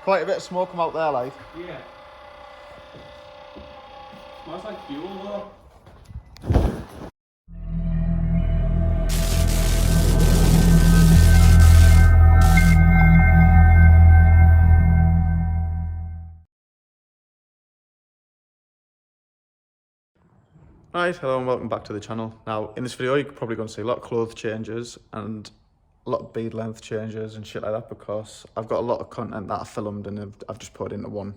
Quite a bit of smoke come out there, like. Yeah. Smells like fuel though. Right, hello and welcome back to the channel. Now, in this video, you're probably going to see a lot of clothes changes and a lot of bead length changes and shit like that because I've got a lot of content that I filmed and I've just put into one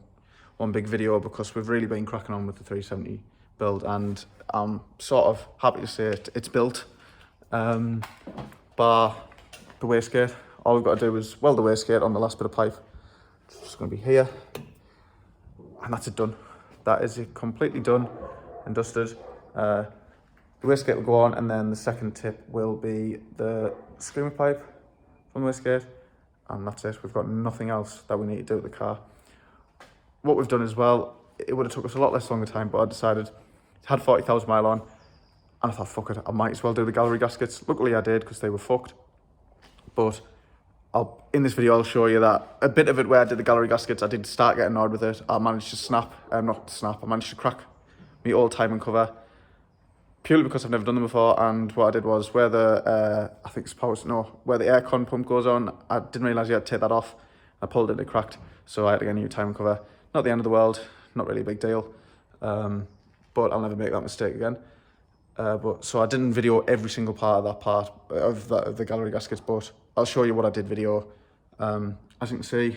big video because we've really been cracking on with the 370 build, and I'm sort of happy to say it's built, bar the wastegate. All we've got to do is weld the wastegate on the last bit of pipe. It's just going to be here, and that's it done. That is it completely done and dusted. The wastegate will go on, and then the second tip will be the screamer pipe from the wastegate, and that's it. We've got nothing else that we need to do with the car. What we've done as well, it would have took us a lot less longer time, but I decided it had 40,000 mile on, and I thought, fuck it, I might as well do the gallery gaskets. Luckily I did, because they were fucked. But in this video I'll show you that a bit of it where I did the gallery gaskets, I did start getting annoyed with it. I managed to I managed to crack my old timing cover, purely because I've never done them before. And what I did was where the, where the aircon pump goes on, I didn't realise you had to take that off. I pulled it and it cracked, so I had to get a new timing cover. Not the end of the world, not really a big deal, but I'll never make that mistake again. So I didn't video every single part of that part of the gallery gaskets, but I'll show you what I did video. As you can see,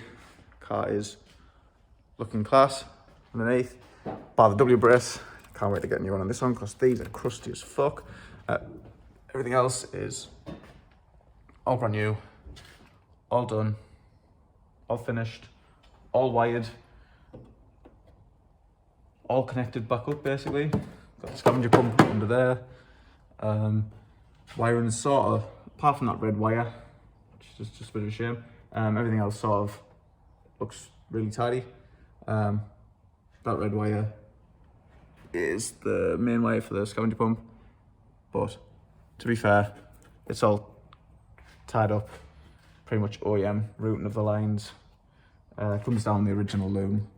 car is looking class underneath. Bar the W brace. Can't wait to get a new one on this one because these are crusty as fuck. Everything else is all brand new, all done, all finished, all wired, all connected back up basically. Got the scavenger pump under there. Wiring sort of, apart from that red wire, which is just a bit of a shame, everything else sort of looks really tidy. That red wire is the main wire for the scavenger pump, but to be fair, it's all tied up, pretty much OEM routing of the lines. Comes down the original loom,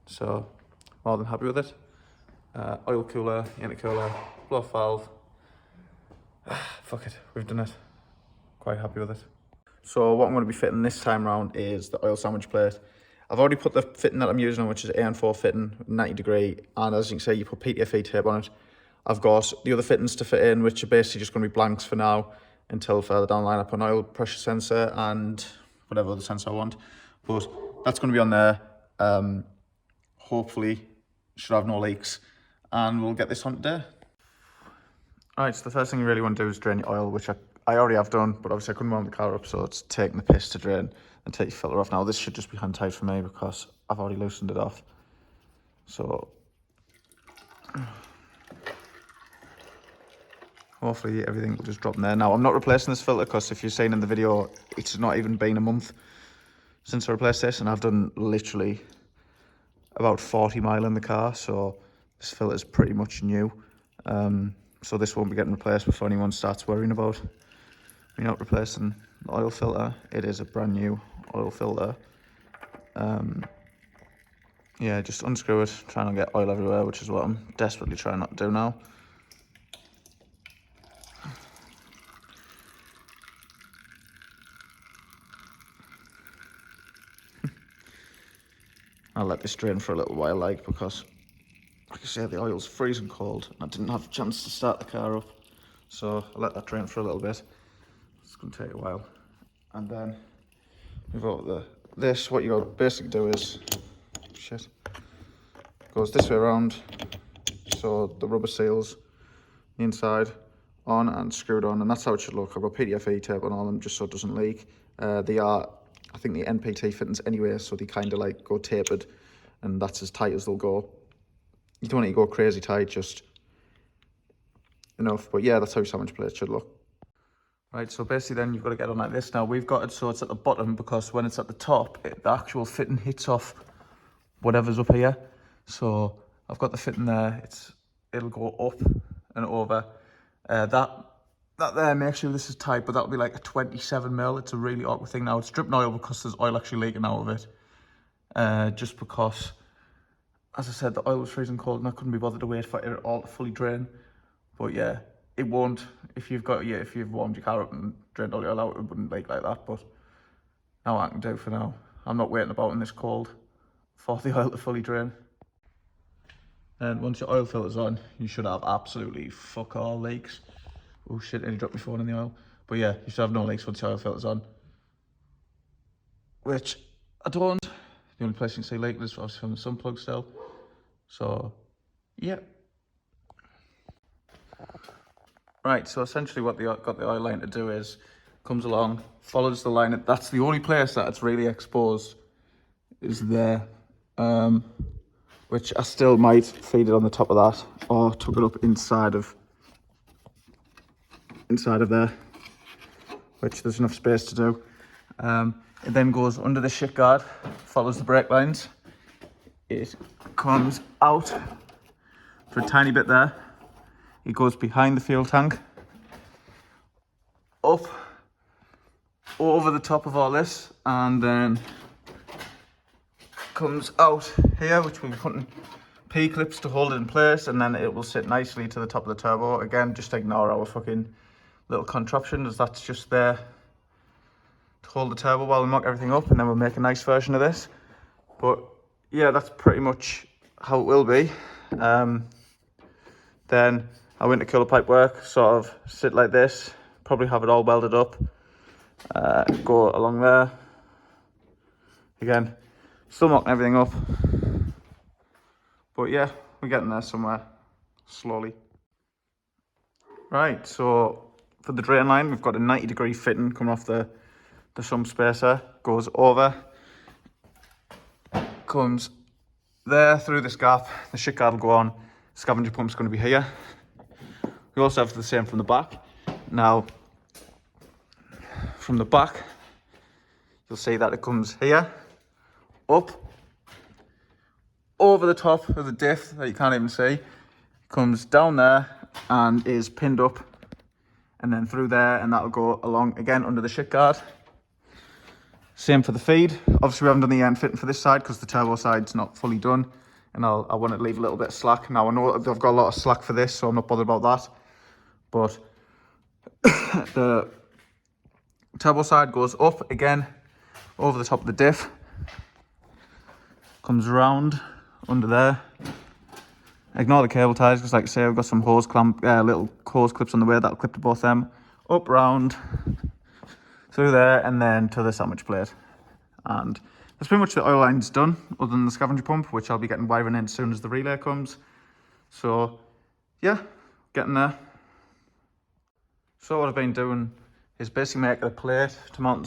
so more than happy with it. Oil cooler, intercooler, blow-off valve. Fuck it, we've done it. Quite happy with it. So what I'm going to be fitting this time around is the oil sandwich plate. I've already put the fitting that I'm using on, which is AN4 fitting, 90 degree, and as you can see, you put PTFE tape on it. I've got the other fittings to fit in, which are basically just going to be blanks for now, until further down the line I put an oil pressure sensor and whatever other sensor I want. But that's going to be on there. Hopefully, should have no leaks, and we'll get this on today. Alright, so the first thing you really want to do is drain your oil, which I already have done, but obviously I couldn't warm the car up, so it's taking the piss to drain and take your filter off. Now this should just be hand tight for me because I've already loosened it off. So hopefully everything will just drop in there. Now I'm not replacing this filter because if you've seen in the video, it's not even been a month since I replaced this, and I've done literally about 40 mile in the car, so this filter is pretty much new. So this won't be getting replaced before anyone starts worrying about me not replacing the oil filter. It is a brand new oil filter. Yeah, just unscrew it, try not to get oil everywhere, which is what I'm desperately trying not to do now. I'll let this drain for a little while, because like I say, the oil's freezing cold and I didn't have a chance to start the car up, so I'll let that drain for a little bit. It's going to take a while. And then we've got this. What you got to basically do is, goes this way around, so the rubber seals the inside on and screwed on, and that's how it should look. I've got PTFE tape on all of them just so it doesn't leak. They are, I think, the NPT fittings anyway, so they kind of like go tapered, and that's as tight as they'll go. You don't need to go crazy tight, just enough. But yeah, that's how your sandwich plate should look. Right, so basically then you've got to get on like this. Now we've got it so it's at the bottom, because when it's at the top, the actual fitting hits off whatever's up here. So I've got the fitting there, it'll go up and over. That that there, make sure this is tight, but that'll be like a 27mm. It's a really awkward thing now. It's dripping oil because there's oil actually leaking out of it. Just because, as I said, the oil was freezing cold and I couldn't be bothered to wait for it all to fully drain. But yeah, it won't, if you've warmed your car up and drained all the oil out, it wouldn't leak like that. But now I can do for now. I'm not waiting about in this cold for the oil to fully drain. And once your oil filter's on, you should have absolutely fuck all leaks. Oh shit, nearly dropped my phone in the oil. But yeah, you should have no leaks once your oil filter's on. Which I don't. The only place you can see leak is obviously from the sun plug still. So, yeah. Right, so essentially what got the oil line to do is, comes along, follows the line. That's the only place that it's really exposed, is there. Which I still might feed it on the top of that, or tuck it up inside of there, which there's enough space to do. It then goes under the shit guard, follows the brake lines. It comes out for a tiny bit there. It goes behind the fuel tank, up over the top of all this, and then comes out here, which we'll be putting P-clips to hold it in place, and then it will sit nicely to the top of the turbo. Again, just ignore our fucking little contraption, as that's just there to hold the turbo while we mock everything up, and then we'll make a nice version of this. But yeah, that's pretty much how it will be. Then our intercooler pipe work, sort of sit like this, probably have it all welded up, go along there. Again, still mocking everything up. But yeah, we're getting there somewhere, slowly. Right, so for the drain line, we've got a 90-degree fitting coming off the sump spacer, goes over, comes there through this gap, the shit guard will go on, scavenger pump's going to be here. We also have the same from the back. Now, from the back, you'll see that it comes here, up, over the top of the diff that you can't even see, comes down there and is pinned up, and then through there, and that'll go along again under the shit guard. Same for the feed. Obviously we haven't done the end fitting for this side because the turbo side's not fully done, and I want to leave a little bit of slack. Now I know I've got a lot of slack for this, so I'm not bothered about that. But the turbo side goes up again over the top of the diff, comes round under there. Ignore the cable ties, because like I say, we've got some hose clamp, little hose clips on the way that'll clip to both them. Up, round, through there, and then to the sandwich plate. And that's pretty much the oil line's done, other than the scavenger pump, which I'll be getting wiring in as soon as the relay comes. So, yeah, getting there. So what I've been doing is basically making a plate to mount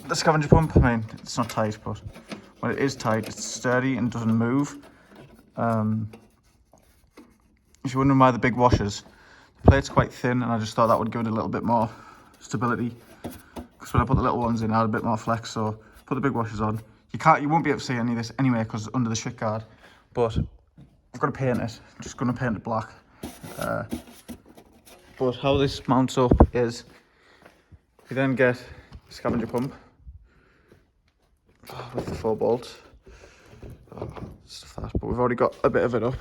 the scavenger pump. I mean, it's not tight, but when it is tight, it's sturdy and doesn't move. If you're wondering why the big washers, the plate's quite thin, and I just thought that would give it a little bit more stability. Because when I put the little ones in, I had a bit more flex, so put the big washers on. You won't be able to see any of this anyway, because it's under the shit guard. But I've got to paint it. I'm just going to paint it black. But how this mounts up is, you then get the scavenger pump with the 4 bolts. Stuff that, but we've already got a bit of it up.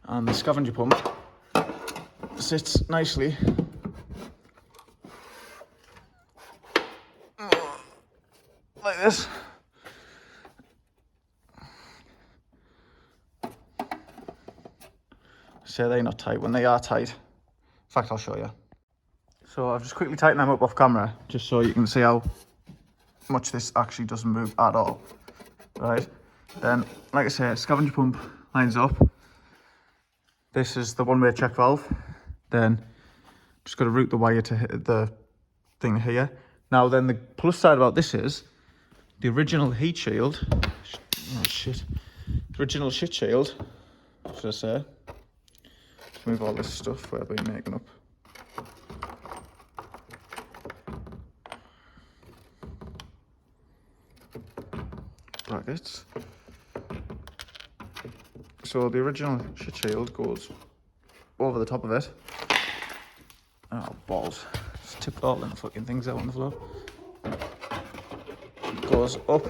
And the scavenger pump sits nicely like this. So they're not tight. When they are tight, in fact, I'll show you. So I've just quickly tightened them up off camera, just so you can see how much this actually doesn't move at all. Right, then, like I say, scavenger pump lines up. This is the one-way check valve. Then, just got to route the wire to the thing here. Now, then the plus side about this is the original heat shield. Oh shit! The original shit shield. Should I say? Let's move all this stuff we've been making up. Brackets. So the original shit shield goes over the top of it, Oh, balls. Just tipped all them fucking things out on the floor. It goes up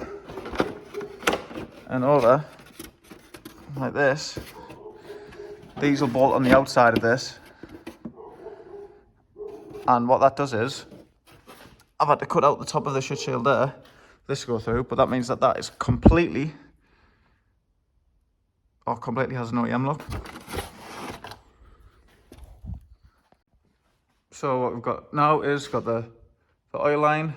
and over like this. These will bolt on the outside of this. And what that does is, I've had to cut out the top of the shit shield there. This go through, but that means that that is completely has no EM lock. So what we've got now is got the oil line,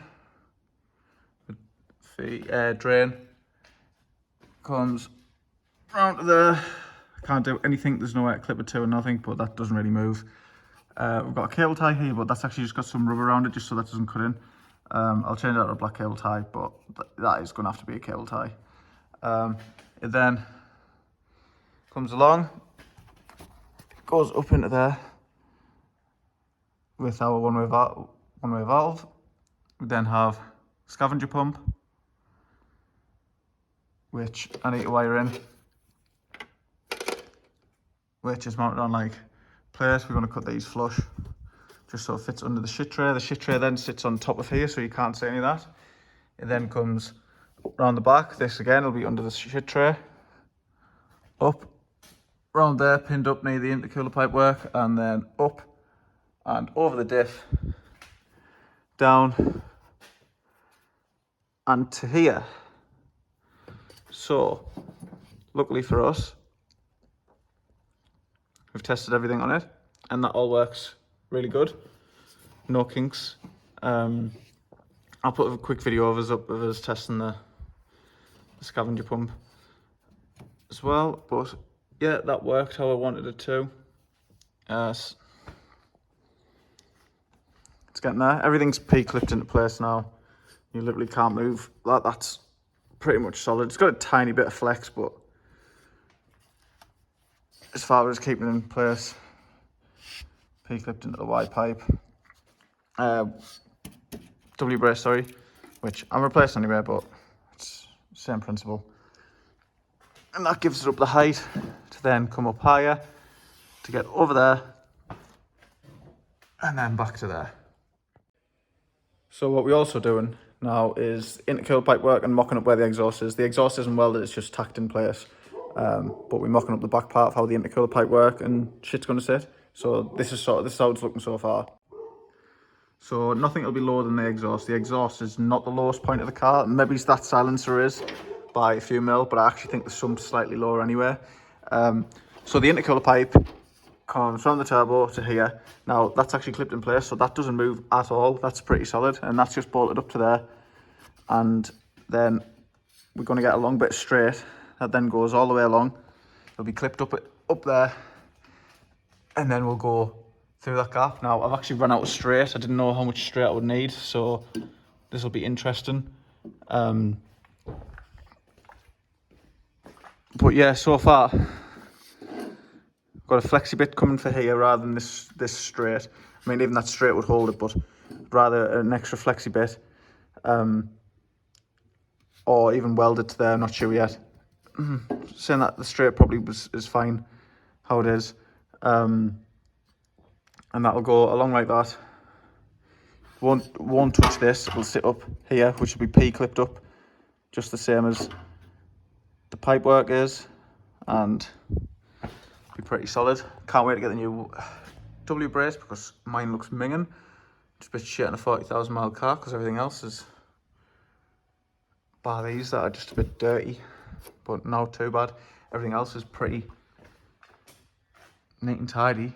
the air drain comes round to there. I can't do anything, there's no air clipper to or nothing, but that doesn't really move. We've got a cable tie here, but that's actually just got some rubber around it just so that doesn't cut in. I'll change that to a black cable tie, but that is going to have to be a cable tie. It then comes along, goes up into there with our one-way valve. We then have scavenger pump, which I need to wire in, which is mounted on like plate. We're going to cut these flush just so it fits under the shit tray. The shit tray then sits on top of here, so you can't see any of that. It then comes round the back. This again will be under the shit tray, up round there, pinned up near the intercooler pipe work, and then up and over the diff, down and to here. So luckily for us, we've tested everything on it and that all works really good, no kinks. I'll put a quick video of us testing the scavenger pump as well, but yeah, that worked how I wanted it to. It's getting there. Everything's P-clipped into place now. You literally can't move. That's pretty much solid. It's got a tiny bit of flex, but as far as keeping it in place, P-clipped into the Y pipe. W-brace, sorry, which I'm replacing anyway, but it's the same principle. And that gives it up the height to then come up higher to get over there and then back to there. So what we're also doing now is intercooler pipe work and mocking up where the exhaust is. The exhaust isn't welded, it's just tacked in place. But we're mocking up the back part of how the intercooler pipe work and shit's going to sit. So this is how it's looking so far. So nothing will be lower than the exhaust. The exhaust is not the lowest point of the car. Maybe that silencer is by a few mil, but I actually think the sump's slightly lower anyway. So the intercooler pipe comes from the turbo to here. Now that's actually clipped in place, so that doesn't move at all. That's pretty solid, and that's just bolted up to there. And then we're going to get a long bit straight that then goes all the way along. It'll be clipped up there, and then we'll go through that gap. Now I've actually run out of straight. I didn't know how much straight I would need, so this will be interesting. But yeah, so far got a flexi bit coming for here rather than this straight. I mean, even that straight would hold it, but rather an extra flexi bit, or even welded to there. I'm not sure yet. Saying that the straight probably is fine how it is, and that'll go along like that. Won't touch this. It'll sit up here, which will be P-clipped up, just the same as the pipe work is, and be pretty solid. Can't wait to get the new W brace because mine looks minging. Just a bit shit in a 40,000 mile car because everything else is, bar these that are just a bit dirty, but not too bad. Everything else is pretty neat and tidy.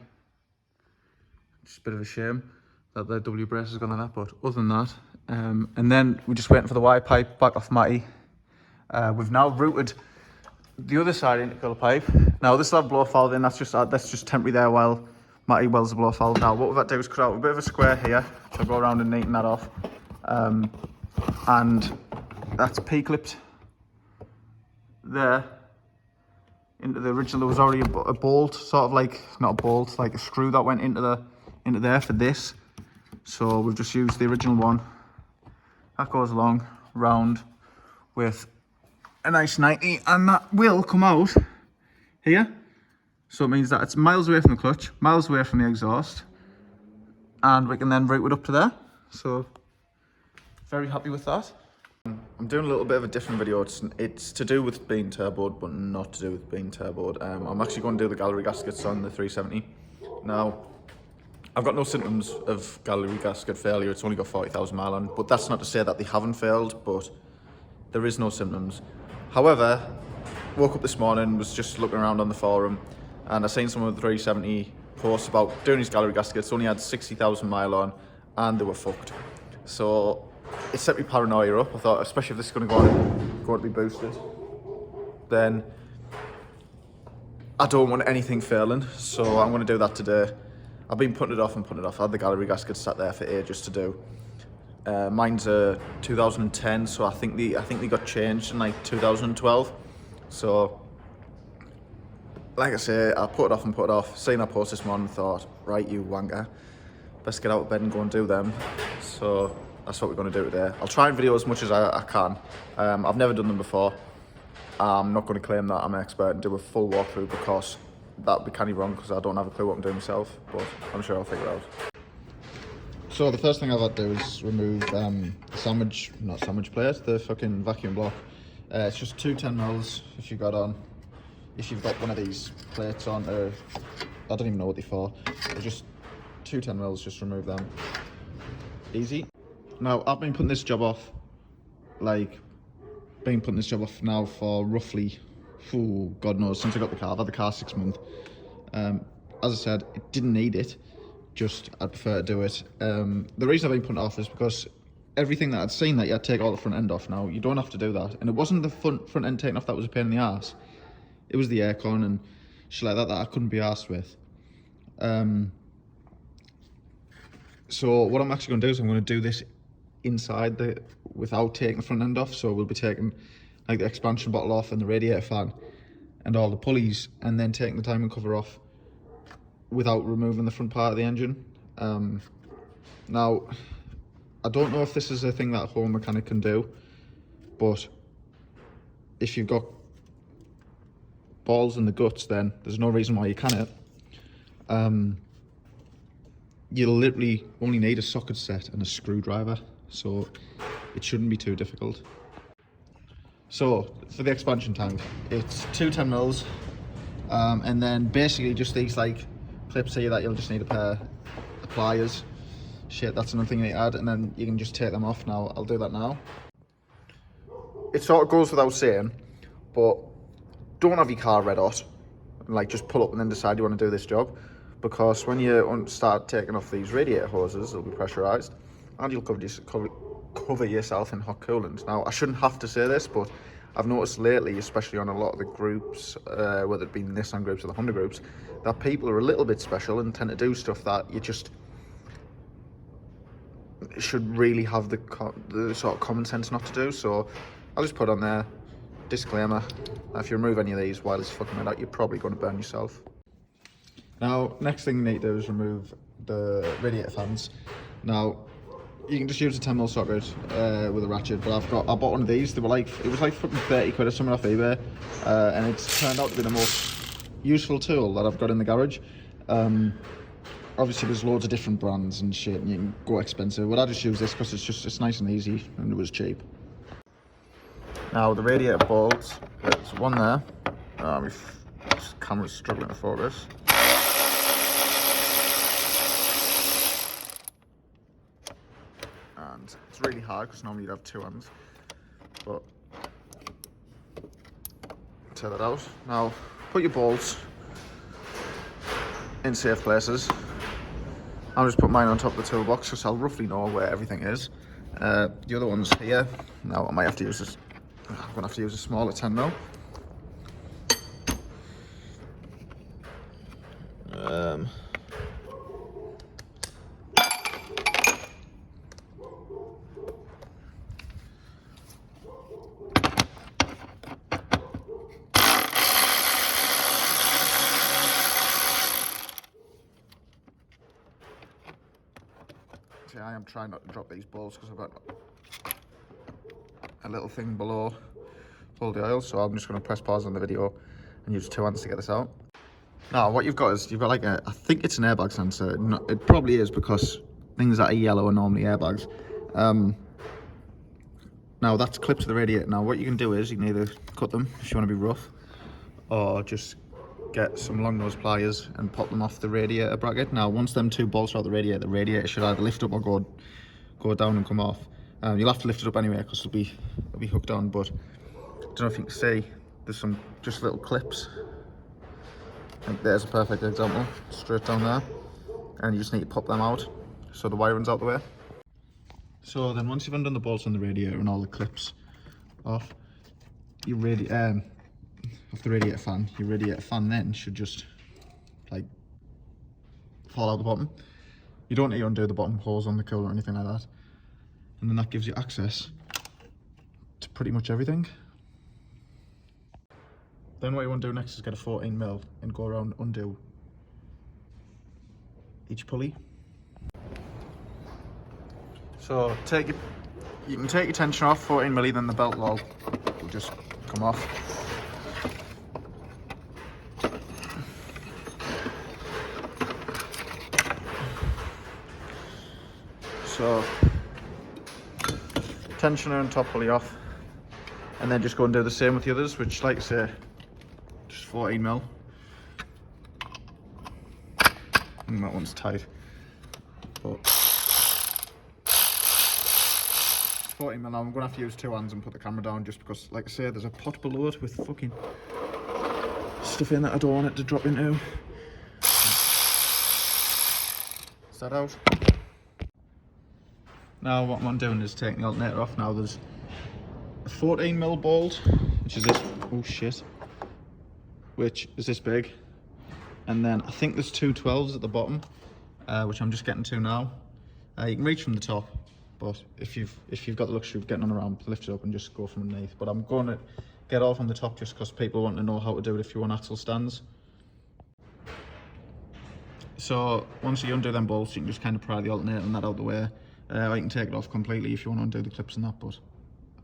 Just a bit of a shame that the W brace has gone on that, but other than that, and then we're just waiting for the Y pipe back off Matty. We've now routed the other side intercooler pipe. Now this will have blow valve in, that's just temporary there while Matty welds the blow valve. Now what we've had to do is cut out a bit of a square here, so I'll go around and neaten that off. And that's P-clipped there into the original. There was already a bolt, sort of like, not a bolt, like a screw that went into there for this. So we've just used the original one. That goes along, round with a nice 90, and that will come out here. So it means that it's miles away from the clutch, miles away from the exhaust, and we can then route it up to there. So very happy with that. I'm doing a little bit of a different video. It's to do with being turboed, but not to do with being turboed. I'm actually going to do the gallery gaskets on the 370. Now, I've got no symptoms of gallery gasket failure. It's only got 40,000 mile on, but that's not to say that they haven't failed, but there is no symptoms. However, woke up this morning, was just looking around on the forum, and I seen some of the 370 posts about doing his gallery gaskets, only had 60,000 mile on, and they were fucked. So it set me paranoia up. I thought, especially if this is going to be boosted, then I don't want anything failing. So I'm going to do that today. I've been putting it off and putting it off. I had the gallery gaskets sat there for ages to do. Mine's a 2010, so I think they got changed in like 2012. So, like I say, I put it off and put it off. Seeing I post this morning, thought, right, you wanker, best get out of bed and go and do them. So that's what we're going to do today. I'll try and video as much as I can. I've never done them before. I'm not going to claim that I'm an expert and do a full walkthrough because that would be kind of wrong because I don't have a clue what I'm doing myself, but I'm sure I'll figure it out. So the first thing I've had to do is remove the not sandwich plate, the fucking vacuum block. It's just two 10mm if you've got one of these plates on, I don't even know what they're for. They're just two 10mm, just remove them. Easy. Now, I've been putting this job off, now for roughly, God knows, since I got the car. I've had the car 6 months. As I said, it didn't need it, just I'd prefer to do it. The reason I've been putting it off is because everything that I'd seen that you had to take all the front end off. Now, you don't have to do that. And it wasn't the front end taking off that was a pain in the arse. It was the aircon and shit like that I couldn't be arsed with. So what I'm actually going to do is I'm going to do this inside without taking the front end off. So we'll be taking like the expansion bottle off and the radiator fan and all the pulleys, and then taking the timing cover off without removing the front part of the engine. Now, I don't know if this is a thing that a home mechanic can do, but if you've got balls in the guts, then there's no reason why you can't. You'll literally only need a socket set and a screwdriver, so it shouldn't be too difficult. So for the expansion tank, it's two 10mm, and then basically just these like clips here that you'll just need a pair of pliers. Shit, that's another thing you need to add, and then you can just take them off. Now I'll do that now. It sort of goes without saying, but don't have your car red hot and like just pull up and then decide you want to do this job, because when you start taking off these radiator hoses, they'll be pressurized and you'll cover yourself in hot coolant. Now, I shouldn't have to say this, but I've noticed lately, especially on a lot of the groups, whether it be the Nissan groups or the Honda groups, that people are a little bit special and tend to do stuff that you just should really have the sort of common sense not to do. So I'll just put on there, disclaimer, if you remove any of these while it's fucking it out, you're probably going to burn yourself. Now, next thing you need to do is remove the radiator fans. Now, you can just use a 10mm socket with a ratchet, but I bought one of these. It was like fucking 30 quid or something off eBay, and it's turned out to be the most useful tool that I've got in the garage. Obviously there's loads of different brands and shit, and you can go expensive, but I just use this because it's nice and easy and it was cheap. Now the radiator bolts, there's one there. This camera's struggling to focus. And it's really hard because normally you'd have two hands, but tear that out. Now put your bolts in safe places. I'll just put mine on top of the toolbox because I'll roughly know where everything is. The other one's here. Now I might have to use this. I'm gonna have to use a smaller 10mm. I am trying not to drop these bolts because I've got a little thing below hold the oil, so I'm just going to press pause on the video and use two hands to get this out. Now what you've got is, you've got like I think it's an airbag sensor. It probably is because things that are yellow are normally airbags. Now that's clipped to the radiator. Now what you can do is you can either cut them if you want to be rough, or just get some long nose pliers and pop them off the radiator bracket. Now once them two bolts are out the radiator should either lift up or go down and come off. You'll have to lift it up anyway because it'll be hooked on, but I don't know if you can see, there's some just little clips. And there's a perfect example, straight down there. And you just need to pop them out so the wiring's out the way. So then once you've undone the bolts on the radiator and all the clips off, your off the radiator fan then should just like fall out the bottom. You don't need to undo the bottom hose on the cooler or anything like that. And then that gives you access to pretty much everything. Then what you want to do next is get a 14mm and go around, undo each pulley. So you can take your tension off, 14mm, then the belt will just come off. So tensioner and top pulley off, and then just go and do the same with the others, which, like I say, just 14mm. And that one's tight, but 14mm. Now I'm gonna have to use two hands and put the camera down, just because, like I say, there's a pot below it with fucking stuff in that I don't want it to drop into. Is that out? Now what I'm doing is taking the alternator off. Now there's a 14mm bolt, which is this, oh shit, which is this big. And then I think there's two 12s at the bottom, which I'm just getting to now. You can reach from the top, but if you've got the luxury of getting on around, lift it up and just go from underneath. But I'm going to get all from the top just because people want to know how to do it if you want axle stands. So once you undo them bolts, you can just kind of pry the alternator and that out the way. Or you can take it off completely if you want to undo the clips and that, but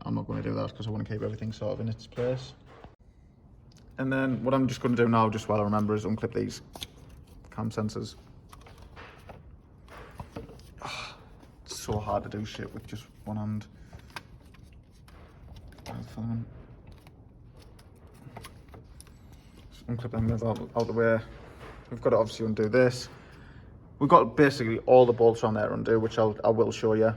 I'm not going to do that because I want to keep everything sort of in its place. And then what I'm just going to do now, just while I remember, is unclip these cam sensors. It's so hard to do shit with just one hand. Just unclip them out the way. We've got to obviously undo this. We've got basically all the bolts on there to undo, which I will show you.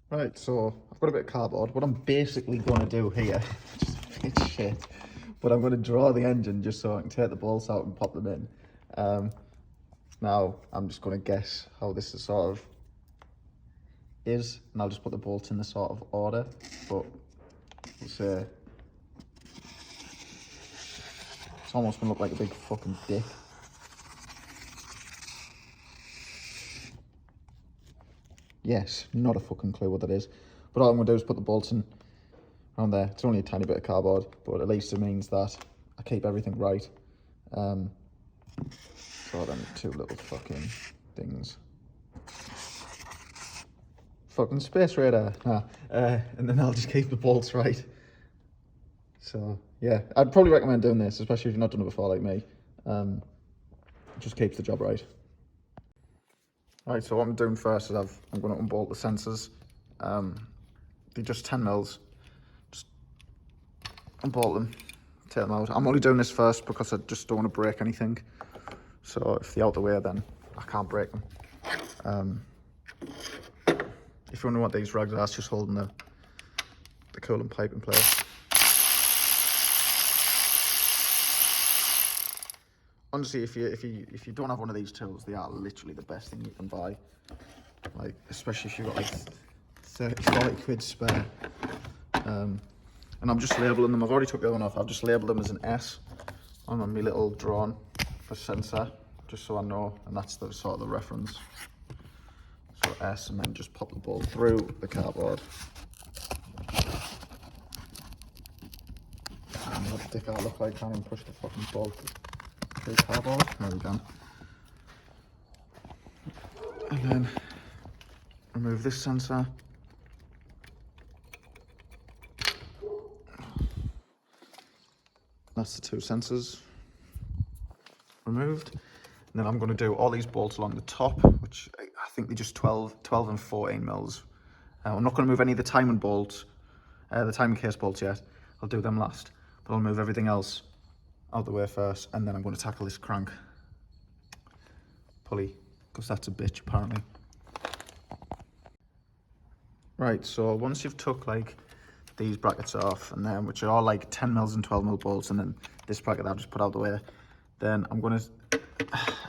Right, so I've got a bit of cardboard. What I'm basically going to do here, just a bit of shit, but I'm going to draw the engine just so I can take the bolts out and pop them in. Now I'm just going to guess how this is sort of is, and I'll just put the bolts in the sort of order. But we'll say it's almost going to look like a big fucking dick. Yes, not a fucking clue what that is. But all I'm going to do is put the bolts in around there. It's only a tiny bit of cardboard, but at least it means that I keep everything right. So then two little fucking things. Fucking space radar. And then I'll just keep the bolts right. So yeah, I'd probably recommend doing this, especially if you've not done it before like me. It just keeps the job right. Right, so what I'm doing first is I'm going to unbolt the sensors. They're just 10mm. Just unbolt them, take them out. I'm only doing this first because I just don't want to break anything. So if they're out the way, then I can't break them. If you wonder what these rags are, it's just holding the coolant pipe in place. Honestly, if you don't have one of these tools, they are literally the best thing you can buy. Like, especially if you've got like 30, 40 quid spare. And I'm just labeling them. I've already took the other one off. I've just labelled them as an S on my little drawing for sensor, just so I know, and that's the sort of the reference. So S, and then just pop the bolt through the cardboard. And what the dick I look like, can't even push the fucking bolt through cardboard. There we go. And then remove this sensor. That's the two sensors removed. And then I'm going to do all these bolts along the top, which think they're just 12 and 14 mils. I'm not going to move any of the timing bolts, the timing case bolts yet. I'll do them last, but I'll move everything else out the way first, and then I'm going to tackle this crank pulley, because that's a bitch apparently. Right, so once you've took like these brackets off, and then which are all like 10 mils and 12 mil bolts, and then this bracket that I've just put out the way, then I'm going to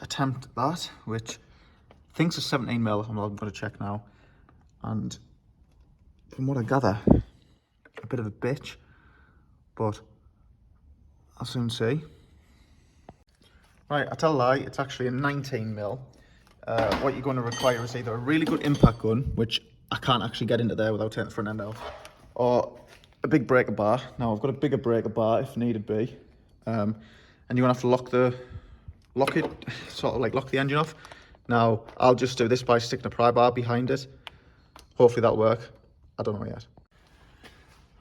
attempt that, which I think is 17 mil. I'm going to check now, and from what I gather, a bit of a bitch, but I'll soon see. Right, I tell a lie, it's actually a 19 mil. What you're going to require is either a really good impact gun, which I can't actually get into there without taking the front end out, or a big breaker bar. Now I've got a bigger breaker bar if needed be, and you're gonna have to lock it, sort of like lock the engine off. Now I'll just do this by sticking a pry bar behind it. Hopefully that'll work. I don't know yet.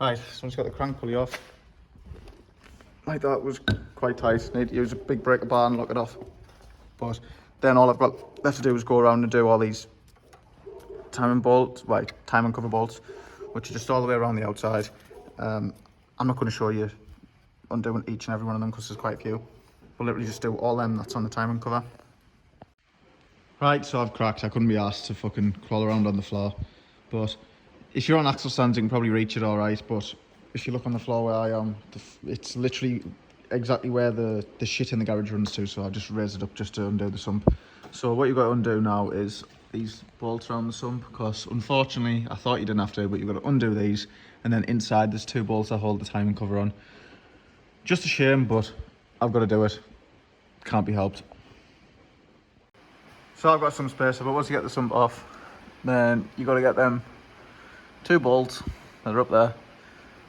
Right, someone's got the crank pulley off. Like that was quite tight. Need to use a big breaker bar and lock it off. But then all I've got left to do is go around and do all these timing bolts, right, timing cover bolts, which are just all the way around the outside. I'm not going to show you undoing each and every one of them because there's quite a few. We'll literally just do all them that's on the timing cover. Right, so I've cracked. I couldn't be asked to fucking crawl around on the floor. But if you're on axle stands, you can probably reach it all right. But if you look on the floor where I am, it's literally exactly where the shit in the garage runs to. So I've just raised it up just to undo the sump. So what you've got to undo now is these bolts around the sump, because unfortunately I thought you didn't have to, but you've got to undo these, and then inside there's two bolts that hold the timing cover on. Just a shame, but I've got to do it. Can't be helped. So I've got some space, but once you get the sump off, then you got to get them two bolts that are up there,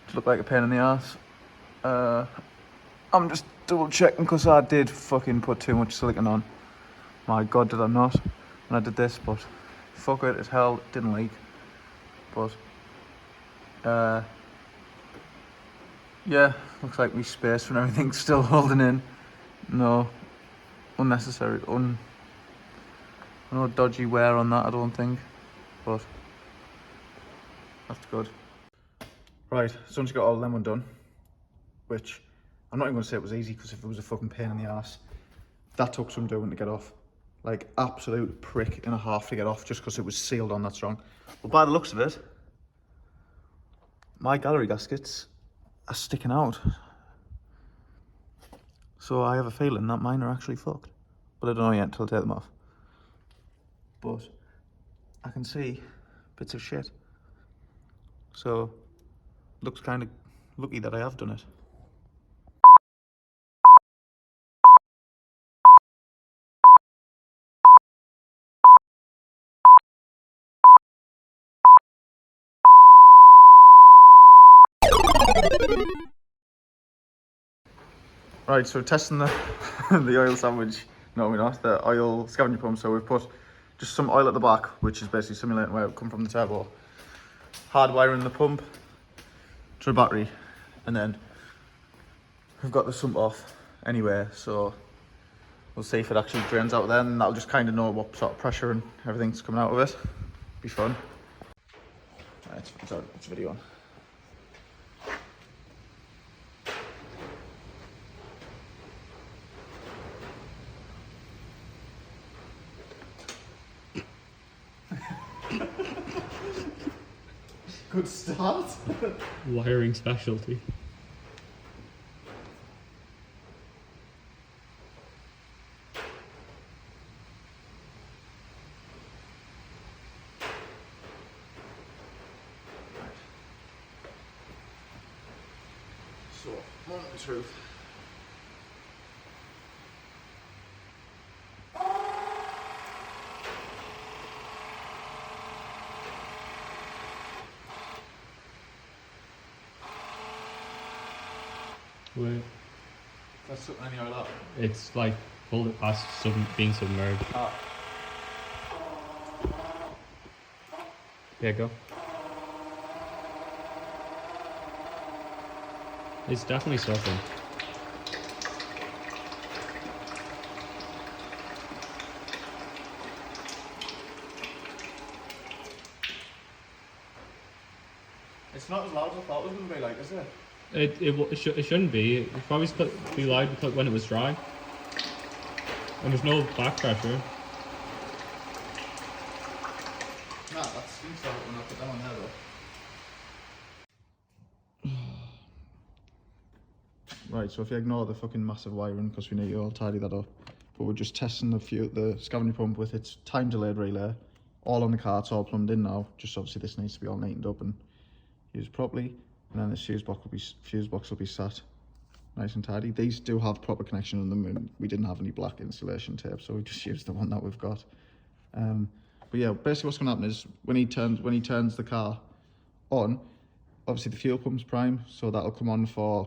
which look like a pain in the ass. I'm just double checking because I did fucking put too much silicone on. My god, did I not when I did this, but fuck it, it held, it didn't leak. But yeah, looks like we space and everything's still holding in. No unnecessary, no dodgy wear on that, I don't think, but that's good. Right, so once you got all of them undone, which I'm not even going to say it was easy, because if it was a fucking pain in the ass, that took some doing to get off. Like, absolute prick and a half to get off just because it was sealed on that strong. But by the looks of it, my gallery gaskets are sticking out. So I have a feeling that mine are actually fucked. But I don't know yet until I take them off. But I can see bits of shit. So, looks kind of lucky that I have done it. Right, so we're testing the the oil sandwich. No, we're not. The oil scavenger pump. So we've put just some oil at the back, which is basically simulating where it would come from the turbo. Hardwiring the pump to the battery, and then we've got the sump off anyway. So we'll see if it actually drains out there, and that'll just kind of know what sort of pressure and everything's coming out of it. Be fun. Right, it's video on. Good start. Wiring specialty. So, moment of truth. Wait. That's something any oil up. It's like pulled it past being submerged. Ah. Yeah, go. It's definitely surfing. It's not as loud as I thought it was going to be, like, is it? It shouldn't be. It probably be loud because when it was dry. And there's no back pressure. Nah, that stinks out when I put that on there though. Right, so if you ignore the fucking massive wiring, because we need to all tidy that up, but we're just testing the scavenger pump with its time delayed relay, all on the car. It's all plumbed in now. Just obviously this needs to be all neatened up and used properly, and then the fuse box will be sat nice and tidy. These do have proper connection on them, and we didn't have any black insulation tape, so we just used the one that we've got. But yeah, basically what's going to happen is when he turns the car on, obviously the fuel pump's prime, so that'll come on for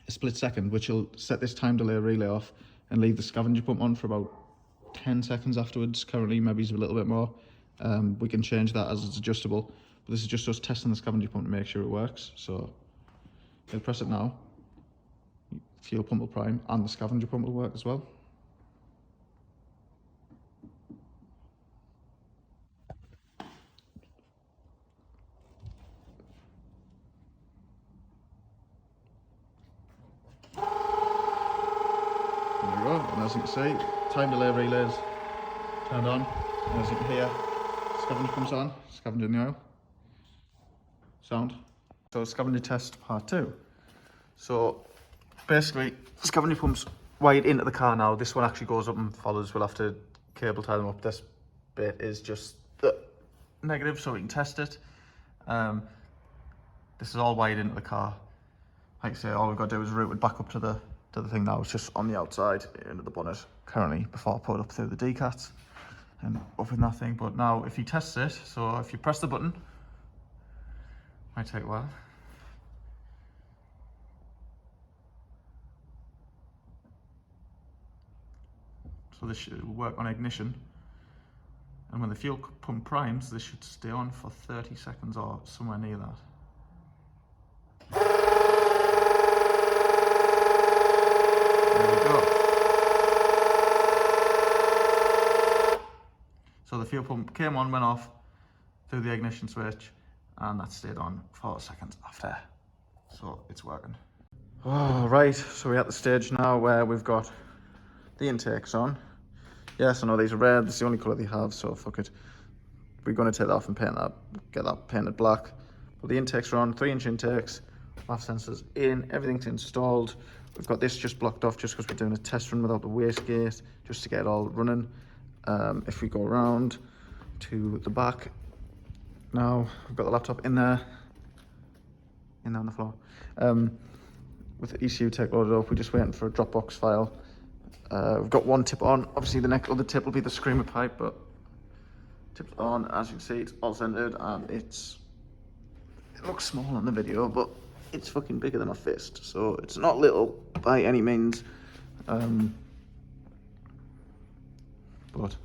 a split second, which will set this time delay relay off and leave the scavenger pump on for about 10 seconds afterwards. Currently, maybe it's a little bit more. We can change that as it's adjustable, but this is just us testing the scavenger pump to make sure it works. So I'll press it now. Fuel pump will prime and the scavenger pump will work as well. There we go, and as you can see, time delay relays turned on, and as you can hear, scavenger pump's on, scavenging the oil. Sound. So scavenger test part 2. So basically, scavenger pump's wired into the car now. This one actually goes up and follows. We'll have to cable tie them up. This bit is just the negative, so we can test it. This is all wired into the car. Like I say, all we've got to do is route it back up to the thing now. It's just on the outside into the bonnet currently before I put it up through the decats and up in that thing. But now if you test it, so if you press the button, might take a while. So this should work on ignition, and when the fuel pump primes, this should stay on for 30 seconds or somewhere near that. There we go. So the fuel pump came on, went off through the ignition switch, and that stayed on for seconds after. So it's working. Oh, right, so we're at the stage now where we've got the intakes on. Yes, I know these are red, it's the only colour they have, so fuck it. We're going to take that off and paint that, get that painted black. But the intakes are on, 3-inch intakes, MAF sensors in, everything's installed. We've got this just blocked off just because we're doing a test run without the wastegate, just to get it all running. If we go around to the back, now we've got the laptop in there on the floor. With the ECU tech loaded up, we're just waiting for a Dropbox file. We've got one tip on. Obviously the next other tip will be the screamer pipe, but tip's on. As you can see, it's all centered, and it looks small on the video, but it's fucking bigger than my fist, so it's not little by any means. But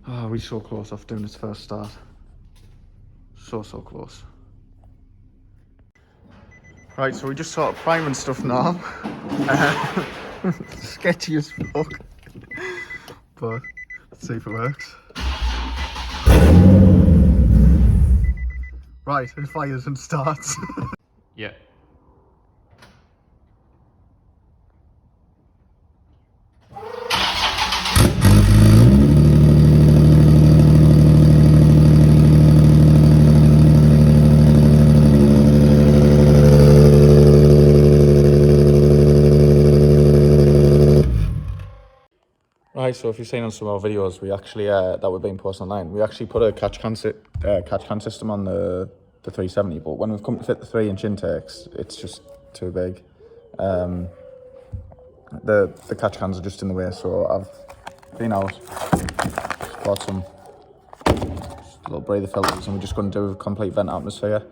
we're so close off doing its first start. So close. Right, so we just sort of priming stuff now. Sketchy as fuck, but let's see if it works. Right, it fires and starts. Yeah. Right, so if you've seen on some of our videos, we actually that we're being posted online, we actually put a catch can system on the 370, but when we've come to fit the 3-inch intakes, it's just too big. The catch cans are just in the way, so I've been out, just bought some little breather filters, and we're just going to do a complete vent atmosphere.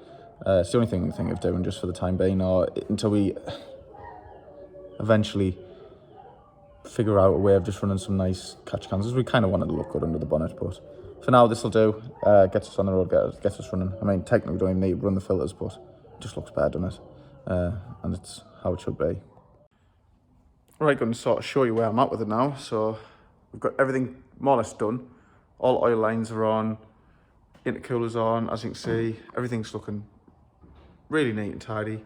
It's the only thing we think of doing just for the time being, or until we eventually figure out a way of just running some nice catch cans, as we kind of wanted to look good under the bonnet, but for now this will do. Gets us on the road, gets us running. I mean, technically we don't even need to run the filters, but it just looks better, doesn't it? And it's how it should be. Right, going to sort of show you where I'm at with it now. So we've got everything more or less done. All oil lines are on, Intercooler's on, as you can see. Everything's looking really neat and tidy.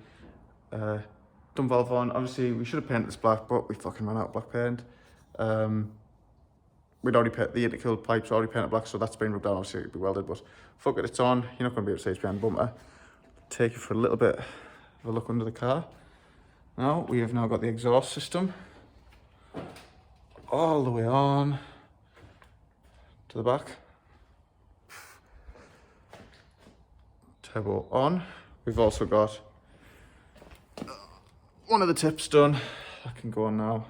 Dumb valve on. Obviously, we should have painted this black, but we fucking ran out of black paint. We'd already painted the intercooler pipes, already painted black, so that's been rubbed down. Obviously, it'd be welded, but fuck it, it's on. You're not going to be able to see it's behind the bumper. Take you for a little bit of a look under the car. Now, we have now got the exhaust system all the way on to the back. Turbo on. We've also got one of the tips done. That can go on now.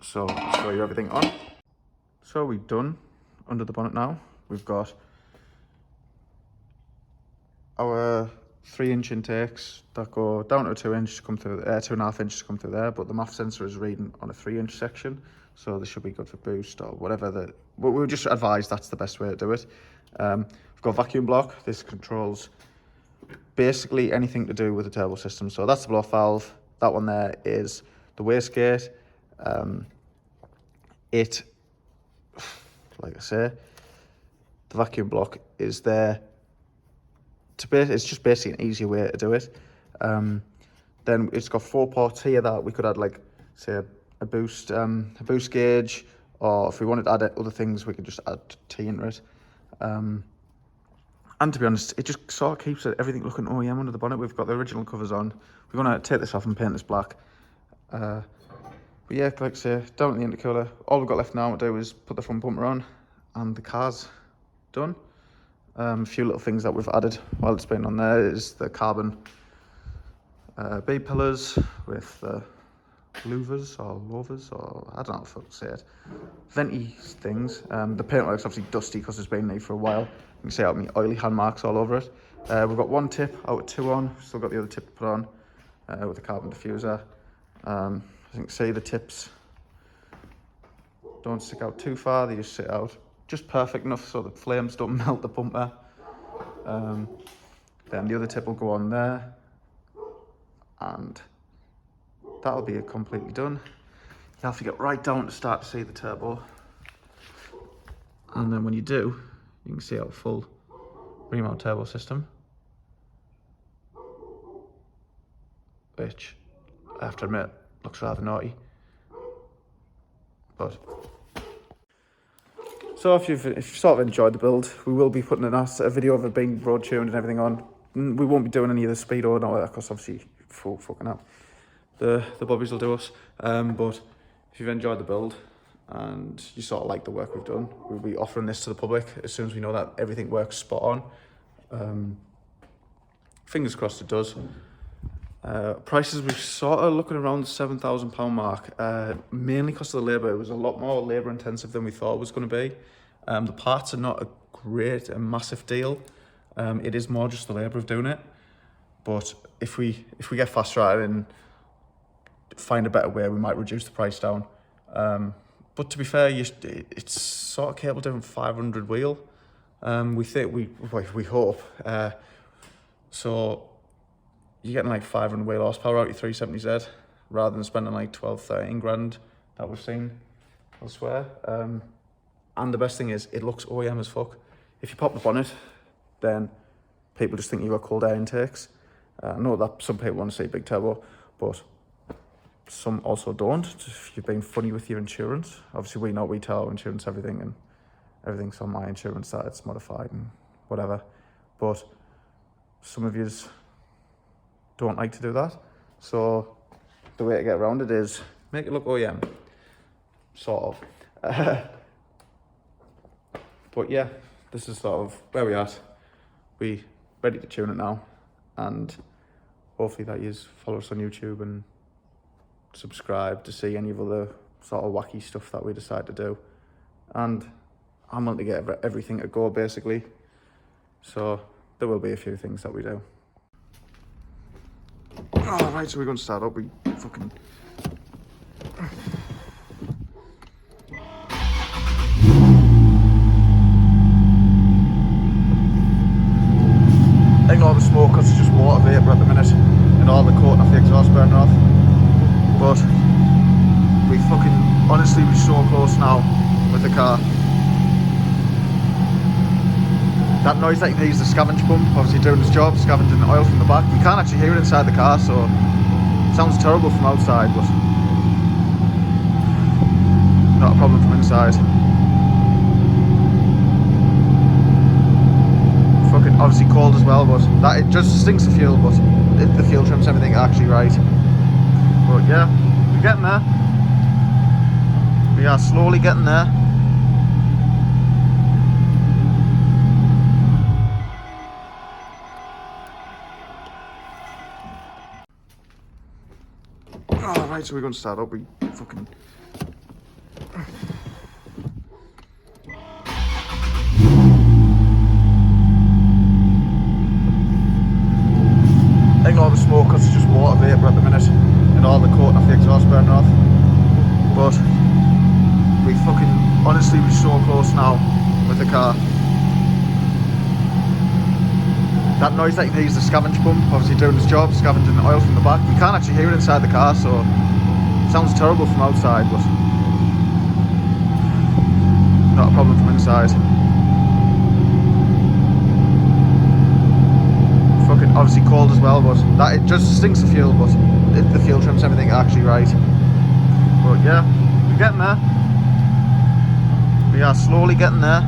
So, I'll show you everything on. So we've done under the bonnet now. We've got our 3-inch intakes that go down to a 2-inch to come through, 2.5 inches to come through there, but the MAF sensor is reading on a 3-inch section, so this should be good for boost or whatever. We'll just advise that's the best way to do it. We've got vacuum block. This controls basically anything to do with the turbo system. So that's the blow-off valve. That one there is the wastegate. Like I say, the vacuum block is there it's just basically an easier way to do it. Then it's got 4 ports here that we could add, like, say, a boost gauge, or if we wanted to add other things, we could just add T into it. And to be honest, it just sort of keeps everything looking OEM under the bonnet. We've got the original covers on. We're going to take this off and paint this black. But yeah, like I say, down at the intercooler, all we've got left now to do is put the front bumper on, and the car's done. A few little things that we've added while it's been on there is the carbon B-pillars with the louvers, or I don't know how to say it. Venti things. The paintwork's obviously dusty because it's been there for a while. You can see out my oily hand marks all over it. We've got 1 tip out of 2 on. Still got the other tip to put on with the carbon diffuser. As you can see, the tips don't stick out too far. They just sit out just perfect enough so the flames don't melt the bumper. Then the other tip will go on there, and that'll be completely done. You have to get right down to start to see the turbo, and then when you do, you can see our full remount turbo system, which I have to admit looks rather naughty. But so if you've sort of enjoyed the build, we will be putting a video of it being road tuned and everything on. We won't be doing any of the speedo and all that, because obviously fucking up. The bobbies will do us. But if you've enjoyed the build and you sort of like the work we've done, we'll be offering this to the public as soon as we know that everything works spot on. Fingers crossed it does. Prices, we're sort of looking around the £7,000 mark, mainly because of the labour. It was a lot more labour intensive than we thought it was going to be. The parts are not a massive deal. It is more just the labour of doing it. But if we get faster at it and find a better way, we might reduce the price down. But to be fair, it's sort of capable of doing 500 wheel. We hope. So you're getting like 500 wheel horsepower out your 370Z rather than spending like 12-13 grand that we've seen elsewhere. And the best thing is, it looks OEM as fuck. If you pop the bonnet, then people just think you've got cold air intakes. I know that some people want to see big turbo, but some also don't. If you've been funny with your insurance, obviously we tell our insurance everything, and everything's on my insurance that it's modified and whatever. But some of yous don't like to do that. So the way to get around it is make it look OEM, sort of. But yeah, this is sort of where we're at. We ready to tune it now, and hopefully that you follow us on YouTube and subscribe to see any of other sort of wacky stuff that we decide to do. And I'm willing to get everything to go, basically. So there will be a few things that we do. Alright, so we're going to start up. We fucking... Ignore the smoke because it's just water vapour at the minute and all the coating off the exhaust burning off. But we fucking, honestly, we're so close now with the car. That noise that you hear is the scavenge pump, obviously doing its job, scavenging the oil from the back. You can't actually hear it inside the car, so it sounds terrible from outside, but not a problem from inside. Fucking obviously cold as well, but that it just stinks of fuel, but the fuel trim's everything actually right. But yeah, we're getting there. We are slowly getting there. Alright, so we're going to start up. We fucking... Ignore the smoke because it's just water vapour at the minute and all the coating off the exhaust burning off. But we fucking... Honestly, we're so close now with the car. That noise that you hear is the scavenge pump, obviously doing its job, scavenging the oil from the back. You can't actually hear it inside the car, so it sounds terrible from outside, but not a problem from inside. Fucking obviously cold as well, but that it just stinks of fuel, but the fuel trim's everything actually right. But yeah, we're getting there. We are slowly getting there.